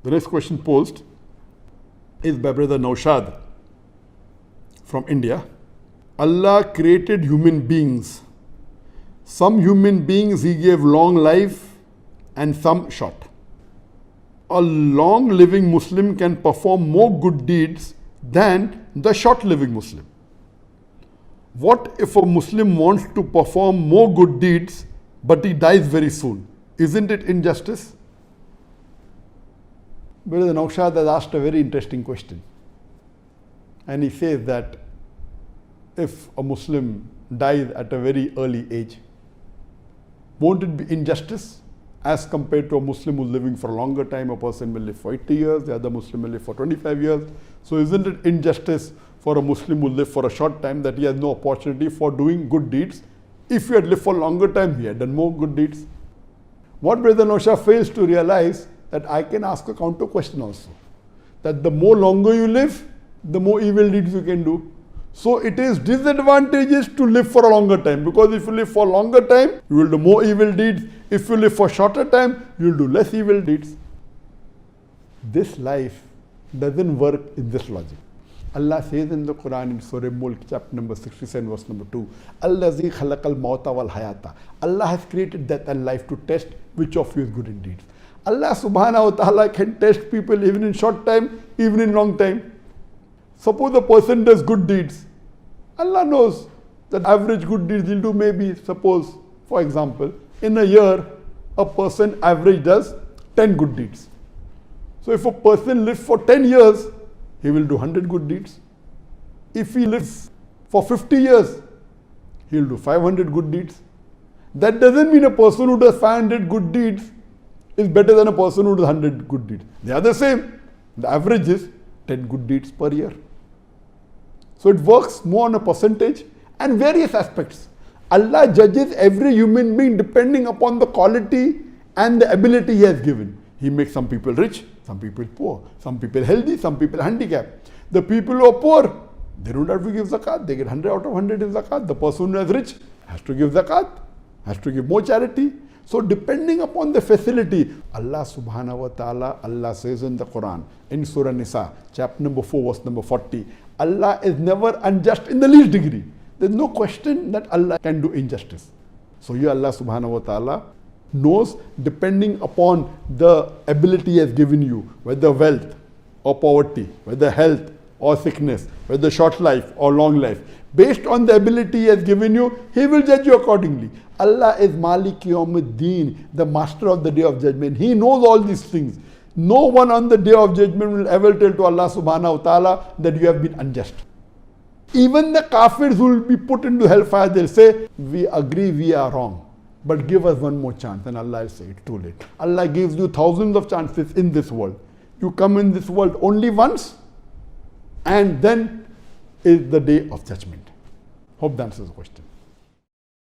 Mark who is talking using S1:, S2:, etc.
S1: The next question posed is by Brother Naushad from India. Allah created human beings. Some human beings He gave long life and some short. A long living Muslim can perform more good deeds than the short living Muslim. What if a Muslim wants to perform more good deeds but he dies very soon? Isn't it injustice? Brother Naushad has asked a very interesting question. And he says that if a Muslim dies at a very early age, won't it be injustice as compared to a Muslim who's living for a longer time? A person will live for 80 years, the other Muslim will live for 25 years. So isn't it injustice for a Muslim who live for a short time that he has no opportunity for doing good deeds? If he had lived for a longer time, he had done more good deeds. What Brother Naushad fails to realize, that I can ask a counter question also, that the more longer you live, the more evil deeds you can do. So it is disadvantageous to live for a longer time, because if you live for a longer time, you will do more evil deeds. If you live for a shorter time, you will do less evil deeds. This life doesn't work in this logic. Allah says in the Quran in Surah Mulk, chapter number 67, verse number 2, Allazi khalaqal mauta wal hayata. Allah has created death and life to test which of you is good in deeds. Allah subhanahu wa ta'ala can test people even in short time, even in long time. Suppose a person does good deeds. Allah knows that average good deeds he'll do maybe, suppose, for example, in a year, a person average does 10 good deeds. So if a person lives for 10 years, he will do 100 good deeds. If he lives for 50 years, he'll do 500 good deeds. That doesn't mean a person who does 500 good deeds is better than a person who does 100 good deeds. They are the same. The average is 10 good deeds per year. So it works more on a percentage and various aspects. Allah judges every human being depending upon the quality and the ability He has given. He makes some people rich, some people poor, some people healthy, some people handicapped. The people who are poor, they don't have to give zakat. They get 100 out of 100 in zakat. The person who is rich has to give zakat, has to give more charity. So depending upon the facility, Allah subhanahu wa ta'ala, Allah says in the Quran, in Surah Nisa, chapter number 4, verse number 40, Allah is never unjust in the least degree. There's no question that Allah can do injustice. So here Allah subhanahu wa ta'ala knows, depending upon the ability He has given you, whether wealth or poverty, whether health or sickness, whether short life or long life, based on the ability He has given you, He will judge you accordingly. Allah is Malik Yawmuddin, the master of the day of judgment. He knows all these things. No one on the day of judgment will ever tell to Allah subhanahu wa ta'ala that you have been unjust. Even the kafirs who will be put into hellfire, they'll say, we agree we are wrong, but give us one more chance. And Allah will say, it's too late. Allah gives you thousands of chances in this world. You come in this world only once, and then is the day of judgment. Hope that answers the question.